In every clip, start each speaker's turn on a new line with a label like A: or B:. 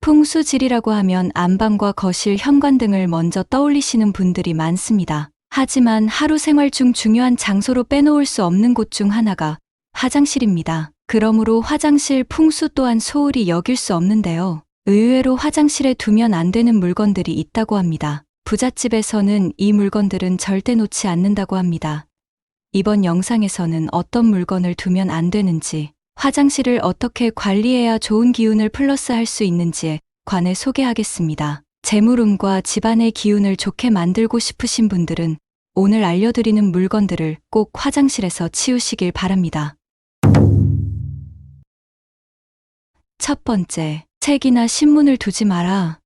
A: 풍수질이라고 하면 안방과 거실, 현관 등을 먼저 떠올리시는 분들이 많습니다. 하지만 하루 생활 중 중요한 장소로 빼놓을 수 없는 곳 중 하나가 화장실입니다. 그러므로 화장실 풍수 또한 소홀히 여길 수 없는데요. 의외로 화장실에 두면 안 되는 물건들이 있다고 합니다. 부잣집에서는 이 물건들은 절대 놓지 않는다고 합니다. 이번 영상에서는 어떤 물건을 두면 안 되는지, 화장실을 어떻게 관리해야 좋은 기운을 플러스할 수 있는지에 관해 소개하겠습니다. 재물운과 집안의 기운을 좋게 만들고 싶으신 분들은 오늘 알려드리는 물건들을 꼭 화장실에서 치우시길 바랍니다. 첫 번째, 책이나 신문을 두지 마라.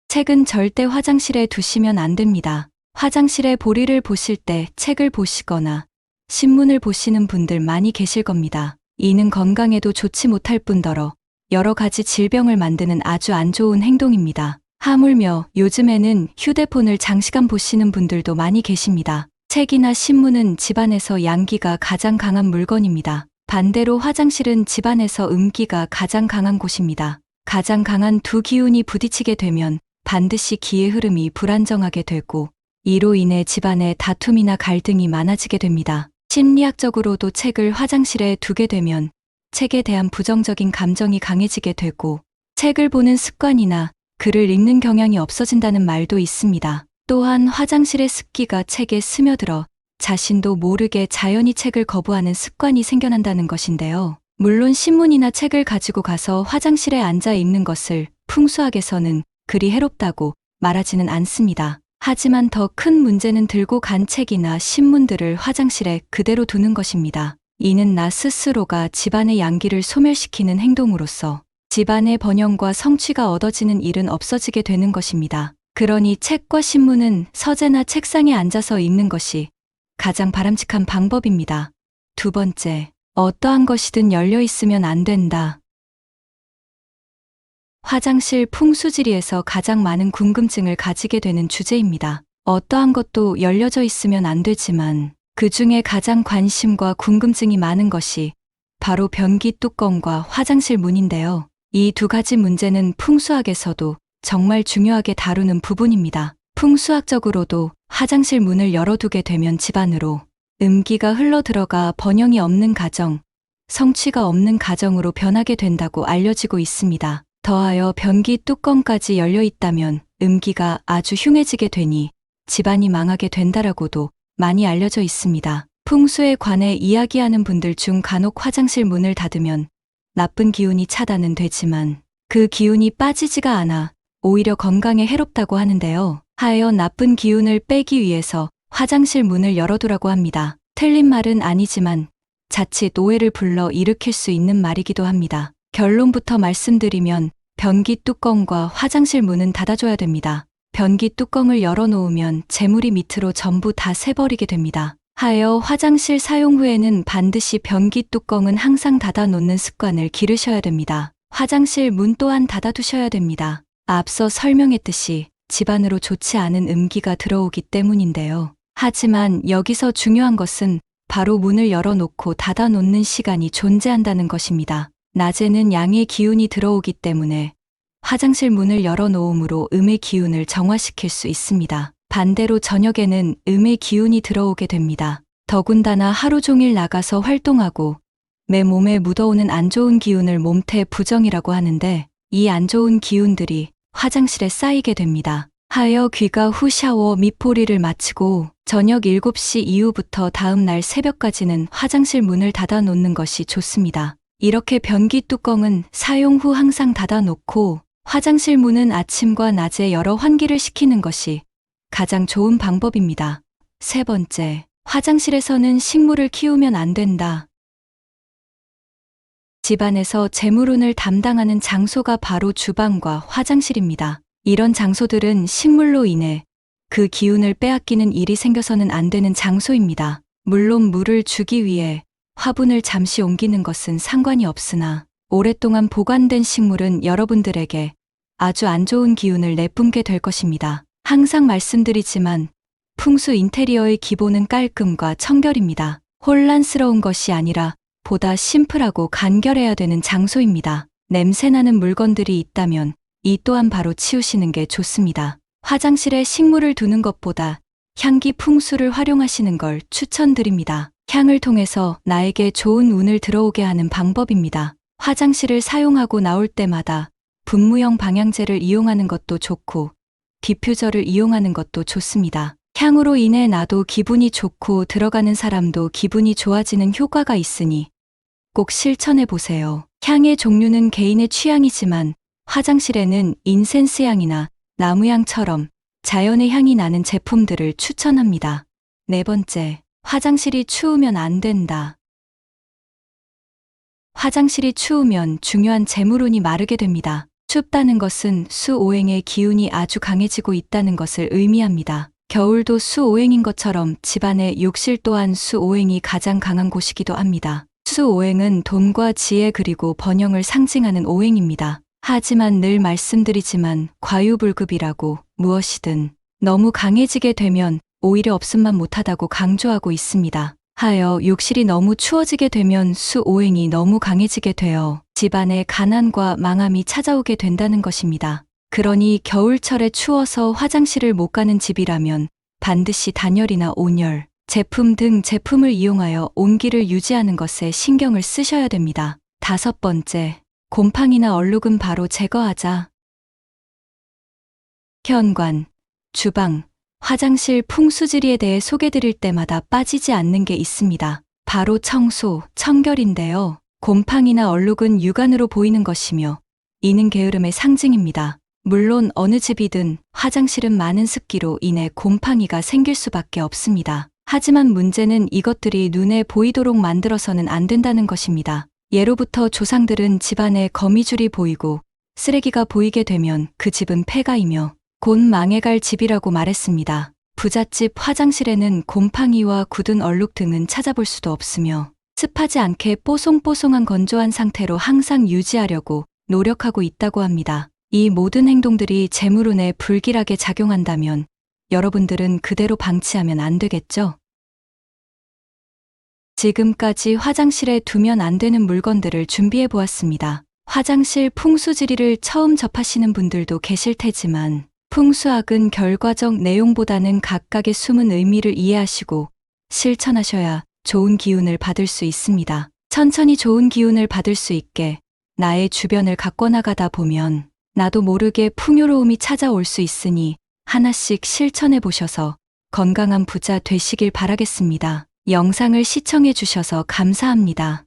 A: 책은 절대 화장실에 두시면 안 됩니다. 화장실에 볼일을 보실 때 책을 보시거나 신문을 보시는 분들 많이 계실 겁니다. 이는 건강에도 좋지 못할 뿐더러 여러 가지 질병을 만드는 아주 안 좋은 행동입니다. 하물며 요즘에는 휴대폰을 장시간 보시는 분들도 많이 계십니다. 책이나 신문은 집안에서 양기가 가장 강한 물건입니다. 반대로 화장실은 집안에서 음기가 가장 강한 곳입니다. 가장 강한 두 기운이 부딪히게 되면 반드시 기의 흐름이 불안정하게 되고 이로 인해 집안에 다툼이나 갈등이 많아지게 됩니다. 심리학적으로도 책을 화장실에 두게 되면 책에 대한 부정적인 감정이 강해지게 되고 책을 보는 습관이나 글을 읽는 경향이 없어진다는 말도 있습니다. 또한 화장실의 습기가 책에 스며들어 자신도 모르게 자연히 책을 거부하는 습관이 생겨난다는 것인데요. 물론 신문이나 책을 가지고 가서 화장실에 앉아 읽는 것을 풍수학에서는 그리 해롭다고 말하지는 않습니다. 하지만 더 큰 문제는 들고 간 책이나 신문들을 화장실에 그대로 두는 것입니다. 이는 나 스스로가 집안의 양기를 소멸시키는 행동으로서 집안의 번영과 성취가 얻어지는 일은 없어지게 되는 것입니다. 그러니 책과 신문은 서재나 책상에 앉아서 읽는 것이 가장 바람직한 방법입니다. 두 번째, 어떠한 것이든 열려 있으면 안 된다. 화장실 풍수지리에서 가장 많은 궁금증을 가지게 되는 주제입니다. 어떠한 것도 열려져 있으면 안 되지만 그 중에 가장 관심과 궁금증이 많은 것이 바로 변기 뚜껑과 화장실 문인데요. 이 두 가지 문제는 풍수학에서도 정말 중요하게 다루는 부분입니다. 풍수학적으로도 화장실 문을 열어두게 되면 집안으로 음기가 흘러들어가 번영이 없는 가정, 성취가 없는 가정으로 변하게 된다고 알려지고 있습니다. 더하여 변기 뚜껑까지 열려 있다면 음기가 아주 흉해지게 되니 집안이 망하게 된다라고도 많이 알려져 있습니다. 풍수에 관해 이야기하는 분들 중 간혹 화장실 문을 닫으면 나쁜 기운이 차단은 되지만 그 기운이 빠지지가 않아 오히려 건강에 해롭다고 하는데요. 하여 나쁜 기운을 빼기 위해서 화장실 문을 열어두라고 합니다. 틀린 말은 아니지만 자칫 오해를 불러 일으킬 수 있는 말이기도 합니다. 결론부터 말씀드리면 변기 뚜껑과 화장실 문은 닫아줘야 됩니다. 변기 뚜껑을 열어놓으면 재물이 밑으로 전부 다 새버리게 됩니다. 하여 화장실 사용 후에는 반드시 변기 뚜껑은 항상 닫아놓는 습관을 기르셔야 됩니다. 화장실 문 또한 닫아두셔야 됩니다. 앞서 설명했듯이 집안으로 좋지 않은 음기가 들어오기 때문인데요. 하지만 여기서 중요한 것은 바로 문을 열어놓고 닫아놓는 시간이 존재한다는 것입니다. 낮에는 양의 기운이 들어오기 때문에 화장실 문을 열어놓음으로 음의 기운을 정화시킬 수 있습니다. 반대로 저녁에는 음의 기운이 들어오게 됩니다. 더군다나 하루 종일 나가서 활동하고 내 몸에 묻어오는 안 좋은 기운을 몸태 부정이라고 하는데 이 안 좋은 기운들이 화장실에 쌓이게 됩니다. 하여 귀가 후 샤워 및 포리를 마치고 저녁 7시 이후부터 다음 날 새벽까지는 화장실 문을 닫아놓는 것이 좋습니다. 이렇게 변기 뚜껑은 사용 후 항상 닫아놓고 화장실 문은 아침과 낮에 열어 환기를 시키는 것이 가장 좋은 방법입니다. 세 번째, 화장실에서는 식물을 키우면 안 된다. 집안에서 재물운을 담당하는 장소가 바로 주방과 화장실입니다. 이런 장소들은 식물로 인해 그 기운을 빼앗기는 일이 생겨서는 안 되는 장소입니다. 물론 물을 주기 위해 화분을 잠시 옮기는 것은 상관이 없으나 오랫동안 보관된 식물은 여러분들에게 아주 안 좋은 기운을 내뿜게 될 것입니다. 항상 말씀드리지만 풍수 인테리어의 기본은 깔끔과 청결입니다. 혼란스러운 것이 아니라 보다 심플하고 간결해야 되는 장소입니다. 냄새나는 물건들이 있다면 이 또한 바로 치우시는 게 좋습니다. 화장실에 식물을 두는 것보다 향기 풍수를 활용하시는 걸 추천드립니다. 향을 통해서 나에게 좋은 운을 들어오게 하는 방법입니다. 화장실을 사용하고 나올 때마다 분무형 방향제를 이용하는 것도 좋고 디퓨저를 이용하는 것도 좋습니다. 향으로 인해 나도 기분이 좋고 들어가는 사람도 기분이 좋아지는 효과가 있으니 꼭 실천해 보세요. 향의 종류는 개인의 취향이지만 화장실에는 인센스 향이나 나무향처럼 자연의 향이 나는 제품들을 추천합니다. 네 번째, 화장실이 추우면 안 된다. 화장실이 추우면 중요한 재물운이 마르게 됩니다. 춥다는 것은 수오행의 기운이 아주 강해지고 있다는 것을 의미합니다. 겨울도 수오행인 것처럼 집안의 욕실 또한 수오행이 가장 강한 곳이기도 합니다. 수오행은 돈과 지혜 그리고 번영을 상징하는 오행입니다. 하지만 늘 말씀드리지만 과유불급이라고 무엇이든 너무 강해지게 되면 오히려 없음만 못하다고 강조하고 있습니다. 하여 욕실이 너무 추워지게 되면 수오행이 너무 강해지게 되어 집안에 가난과 망함이 찾아오게 된다는 것입니다. 그러니 겨울철에 추워서 화장실을 못 가는 집이라면 반드시 단열이나 온열, 제품 등 제품을 이용하여 온기를 유지하는 것에 신경을 쓰셔야 됩니다. 다섯 번째, 곰팡이나 얼룩은 바로 제거하자. 현관, 주방, 화장실 풍수지리에 대해 소개드릴 때마다 빠지지 않는 게 있습니다. 바로 청소, 청결인데요. 곰팡이나 얼룩은 육안으로 보이는 것이며 이는 게으름의 상징입니다. 물론 어느 집이든 화장실은 많은 습기로 인해 곰팡이가 생길 수밖에 없습니다. 하지만 문제는 이것들이 눈에 보이도록 만들어서는 안 된다는 것입니다. 예로부터 조상들은 집안에 거미줄이 보이고 쓰레기가 보이게 되면 그 집은 폐가이며 곧 망해갈 집이라고 말했습니다. 부잣집 화장실에는 곰팡이와 굳은 얼룩 등은 찾아볼 수도 없으며 습하지 않게 뽀송뽀송한 건조한 상태로 항상 유지하려고 노력하고 있다고 합니다. 이 모든 행동들이 재물운에 불길하게 작용한다면 여러분들은 그대로 방치하면 안 되겠죠? 지금까지 화장실에 두면 안 되는 물건들을 준비해 보았습니다. 화장실 풍수지리를 처음 접하시는 분들도 계실 테지만 풍수학은 결과적 내용보다는 각각의 숨은 의미를 이해하시고 실천하셔야 좋은 기운을 받을 수 있습니다. 천천히 좋은 기운을 받을 수 있게 나의 주변을 가꿔나가다 보면 나도 모르게 풍요로움이 찾아올 수 있으니 하나씩 실천해 보셔서 건강한 부자 되시길 바라겠습니다. 영상을 시청해 주셔서 감사합니다.